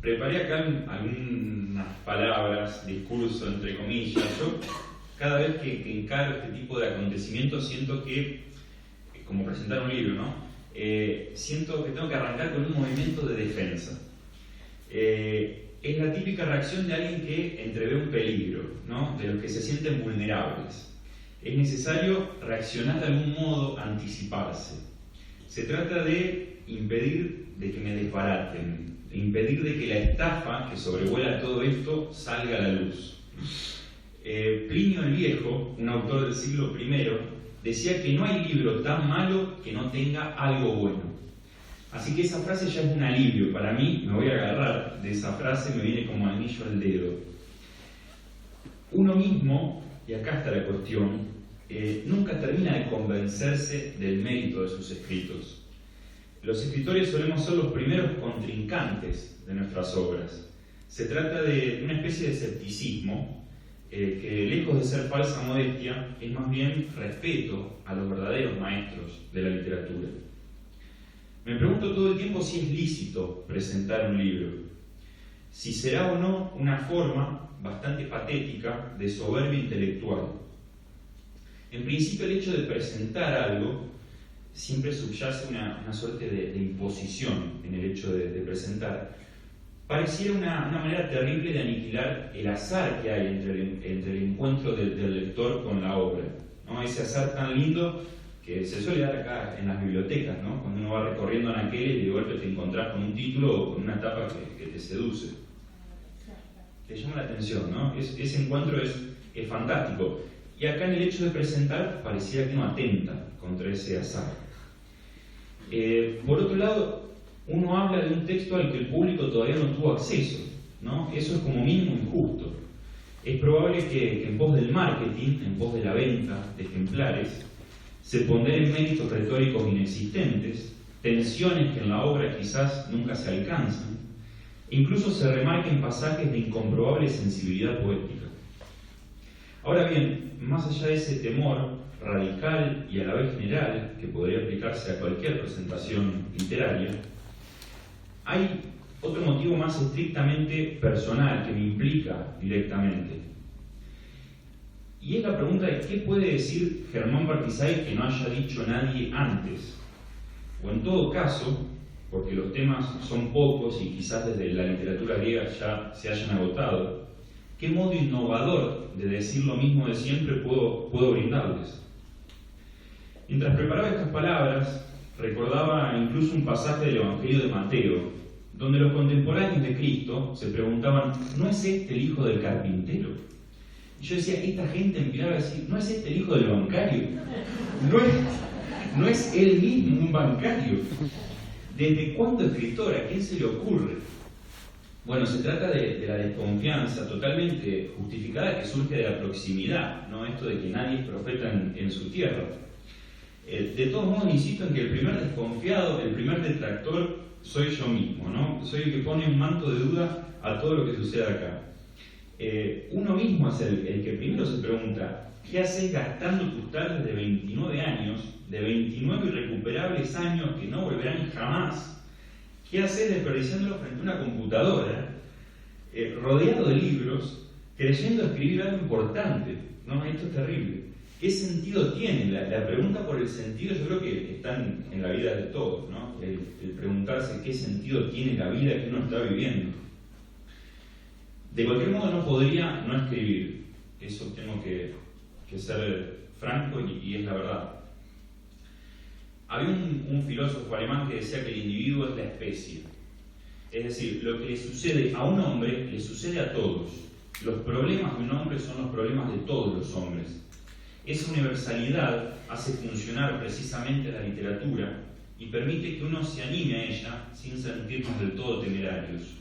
preparé acá algunas palabras, discurso entre comillas. Yo cada vez que encaro este tipo de acontecimientos siento que, como presentar un libro, ¿no? Siento que tengo que arrancar con un movimiento de defensa. Es la típica reacción de alguien que entrevé un peligro, ¿no? De los que se sienten vulnerables. Es necesario reaccionar de algún modo, anticiparse. Se trata de impedir de que me desbaraten, de impedir de que la estafa que sobrevuela todo esto salga a la luz. Plinio el Viejo, un autor del siglo I, decía que no hay libro tan malo que no tenga algo bueno. Así que esa frase ya es un alivio. Para mí, me voy a agarrar de esa frase, me viene como anillo al dedo. Uno mismo, y acá está la cuestión, nunca termina de convencerse del mérito de sus escritos. Los escritores solemos ser los primeros contrincantes de nuestras obras. Se trata de una especie de escepticismo que, lejos de ser falsa modestia, es más bien respeto a los verdaderos maestros de la literatura. Me pregunto todo el tiempo si es lícito presentar un libro, si será o no una forma bastante patética de soberbia intelectual. En principio, el hecho de presentar algo siempre subyace una suerte de imposición en el hecho de presentar. Pareciera una manera terrible de aniquilar el azar que hay entre el encuentro del lector con la obra, ¿no? Ese azar tan lindo que se suele dar acá en las bibliotecas, ¿no? Cuando uno va recorriendo anaqueles y de golpe te encontrás con un título o con una tapa que te seduce. Te llama la atención, ¿no? Ese encuentro es fantástico. Y acá en el hecho de presentar pareciera que uno atenta contra ese azar. Por otro lado, uno habla de un texto al que el público todavía no tuvo acceso, ¿no? Eso es como mínimo injusto. Es probable que en pos del marketing, en pos de la venta de ejemplares, se ponderen méritos retóricos inexistentes, tensiones que en la obra quizás nunca se alcanzan, e incluso se remarquen pasajes de incomprobable sensibilidad poética. Ahora bien, más allá de ese temor radical y a la vez general que podría aplicarse a cualquier presentación literaria, hay otro motivo más estrictamente personal que me implica directamente. Y es la pregunta de qué puede decir Germán Bartisay que no haya dicho nadie antes. O en todo caso, porque los temas son pocos y quizás desde la literatura griega ya se hayan agotado, ¿qué modo innovador de decir lo mismo de siempre puedo brindarles? Mientras preparaba estas palabras, recordaba incluso un pasaje del Evangelio de Mateo, donde los contemporáneos de Cristo se preguntaban, ¿no es este el hijo del carpintero? Y yo decía, esta gente empezaba a decir, ¿no es este el hijo del bancario? ¿No es él mismo un bancario? ¿Desde cuándo escritor? ¿A quién se le ocurre? Bueno, se trata de la desconfianza totalmente justificada que surge de la proximidad, ¿no? Esto de que nadie es profeta en su tierra. De todos modos, insisto en que el primer desconfiado, el primer detractor, soy yo mismo, ¿no? Soy el que pone un manto de duda a todo lo que sucede acá. Uno mismo es el que primero se pregunta, ¿qué haces gastando tus tardes de 29 años, de 29 irrecuperables años que no volverán jamás? ¿Qué haces desperdiciándolo frente a una computadora, rodeado de libros, creyendo escribir algo importante? ¿No? Esto es terrible. ¿Qué sentido tiene? La pregunta por el sentido yo creo que está en la vida de todos, ¿no? El preguntarse qué sentido tiene la vida que uno está viviendo. De cualquier modo no podría no escribir. Eso tengo que ser franco y es la verdad. Había un filósofo alemán que decía que el individuo es la especie. Es decir, lo que le sucede a un hombre le sucede a todos. Los problemas de un hombre son los problemas de todos los hombres. Esa universalidad hace funcionar precisamente la literatura y permite que uno se anime a ella sin sentirnos del todo temerarios.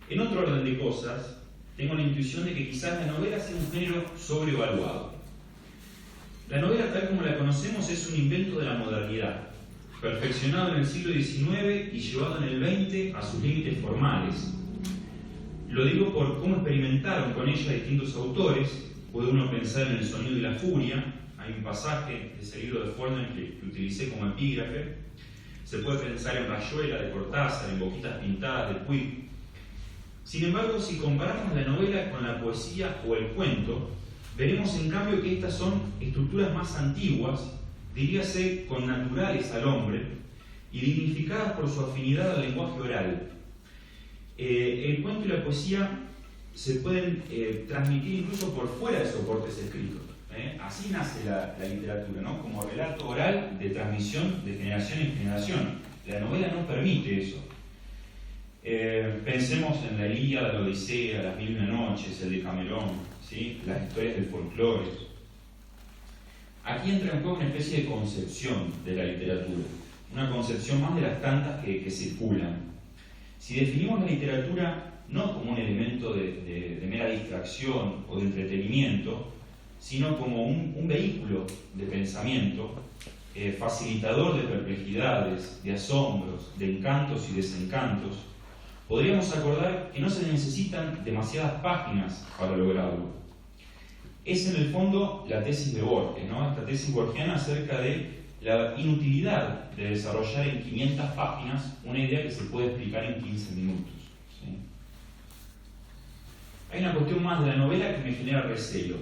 En otro orden de cosas, tengo la intuición de que quizás la novela sea un género sobrevaluado. La novela tal como la conocemos es un invento de la modernidad, perfeccionado en el siglo XIX y llevado en el XX a sus límites formales. Lo digo por cómo experimentaron con ella distintos autores. Puede uno pensar en El sonido y la furia, hay un pasaje de ese libro de Forner que utilicé como epígrafe, Se puede pensar en Rayuela de Cortázar, en Boquitas Pintadas de Puig. Sin embargo, si comparamos la novela con la poesía o el cuento, veremos en cambio que estas son estructuras más antiguas, diríase connaturales al hombre, y dignificadas por su afinidad al lenguaje oral. El cuento y la poesía se pueden transmitir incluso por fuera de soportes escritos. Así nace la literatura, ¿no? Como relato oral de transmisión de generación en generación. La novela no permite eso. Pensemos en la Ilíada, la Odisea, las Mil y una Noches, el Decamerón, ¿sí? Las historias del folclore. Aquí entra en juego una especie de concepción de la literatura, una concepción más de las tantas que circulan. Si definimos la literatura no como un elemento de mera distracción o de entretenimiento, sino como un vehículo de pensamiento, facilitador de perplejidades, de asombros, de encantos y desencantos, podríamos acordar que no se necesitan demasiadas páginas para lograrlo. Es en el fondo la tesis de Borges, ¿no? Esta tesis borgiana acerca de la inutilidad de desarrollar en 500 páginas una idea que se puede explicar en 15 minutos. ¿Sí? Hay una cuestión más de la novela que me genera recelo.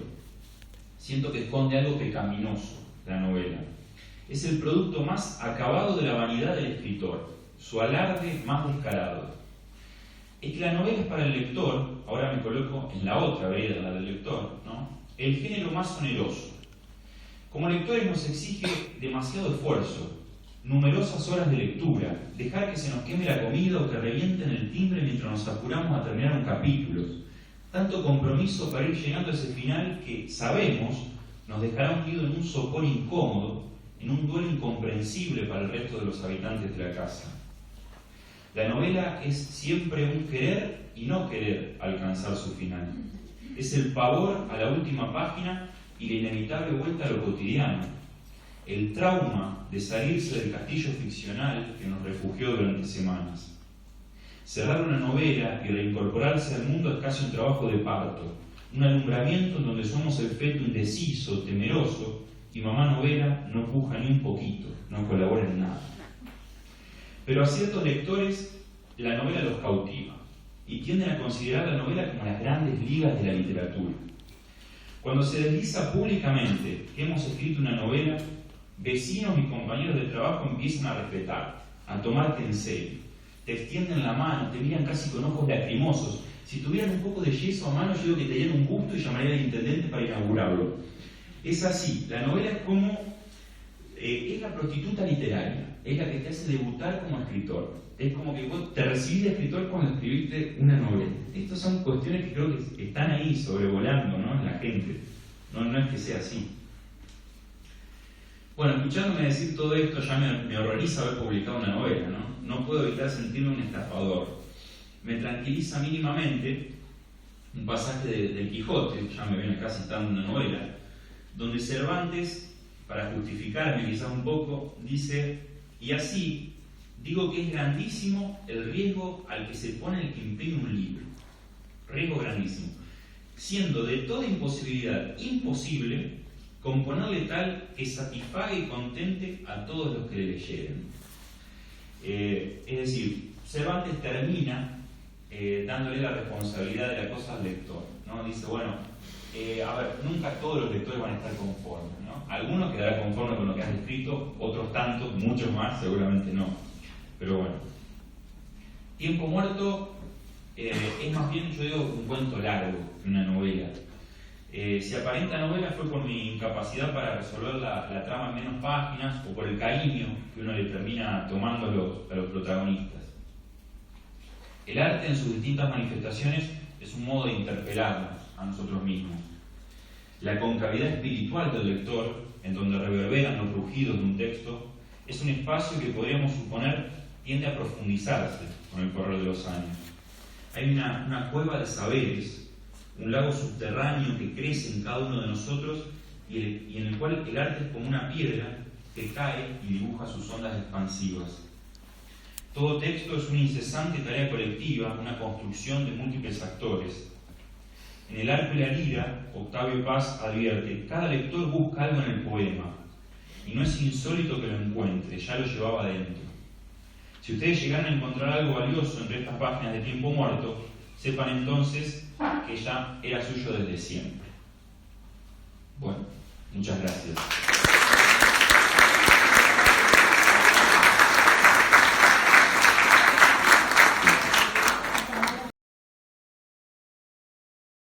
Siento que esconde algo pecaminoso, la novela. Es el producto más acabado de la vanidad del escritor, su alarde más descarado. Es que la novela es para el lector, ahora me coloco en la otra vereda, la del lector, ¿no? El género más oneroso. Como lectores nos exige demasiado esfuerzo, numerosas horas de lectura, dejar que se nos queme la comida o que revienten el timbre mientras nos apuramos a terminar un capítulo. Tanto compromiso para ir llegando a ese final que, sabemos, nos dejará hundido en un sopor incómodo, en un duelo incomprensible para el resto de los habitantes de la casa. La novela es siempre un querer y no querer alcanzar su final. Es el pavor a la última página y la inevitable vuelta a lo cotidiano. El trauma de salirse del castillo ficcional que nos refugió durante semanas. Cerrar una novela y reincorporarse al mundo es casi un trabajo de parto, un alumbramiento en donde somos el feto indeciso, temeroso, y mamá novela no puja ni un poquito, no colabora en nada. Pero a ciertos lectores la novela los cautiva y tienden a considerar la novela como las grandes ligas de la literatura. Cuando se desliza públicamente que hemos escrito una novela, vecinos y compañeros de trabajo empiezan a respetarte, a tomarte en serio. Te extienden la mano, te miran casi con ojos lacrimosos. Si tuvieran un poco de yeso a mano, yo digo que te dieran un gusto y llamaría al intendente para inaugurarlo. Es así, la novela es como es la prostituta literaria, es la que te hace debutar como escritor. Es como que vos te recibís de escritor cuando escribiste una novela. Estas son cuestiones que creo que están ahí sobrevolando, ¿no?, en la gente. No es que sea así. Bueno, escuchándome decir todo esto ya me horroriza haber publicado una novela, ¿no? No puedo evitar sentirme un estafador. Me tranquiliza mínimamente un pasaje del Quijote, ya me viene acá citando una novela, donde Cervantes, para justificarme quizás un poco, dice: y así digo que es grandísimo el riesgo al que se pone el que imprime un libro. Riesgo grandísimo. Siendo de toda imposibilidad imposible componerle tal que satisfaga y contente a todos los que le leyeren. Es decir, Cervantes termina dándole la responsabilidad de la cosa al lector, ¿no? Dice, bueno, a ver, nunca todos los lectores van a estar conformes, ¿no? Algunos quedarán conformes con lo que has escrito, otros tantos, muchos más, seguramente no. Pero bueno. Tiempo muerto es más bien, yo digo, un cuento largo que una novela. Si aparenta novela fue por mi incapacidad para resolver la trama en menos páginas o por el cariño que uno le termina tomando a los protagonistas. El arte en sus distintas manifestaciones es un modo de interpelarnos a nosotros mismos. La concavidad espiritual del lector, en donde reverberan los rugidos de un texto, es un espacio que podríamos suponer tiende a profundizarse con el correr de los años. Hay una cueva de saberes, un lago subterráneo que crece en cada uno de nosotros y en el cual el arte es como una piedra que cae y dibuja sus ondas expansivas. Todo texto es una incesante tarea colectiva, una construcción de múltiples actores. En El arco y la lira, Octavio Paz advierte: cada lector busca algo en el poema, y no es insólito que lo encuentre, ya lo llevaba dentro. Si ustedes llegaran a encontrar algo valioso entre estas páginas de Tiempo Muerto, sepan entonces que ya era suyo desde siempre. Bueno, muchas gracias.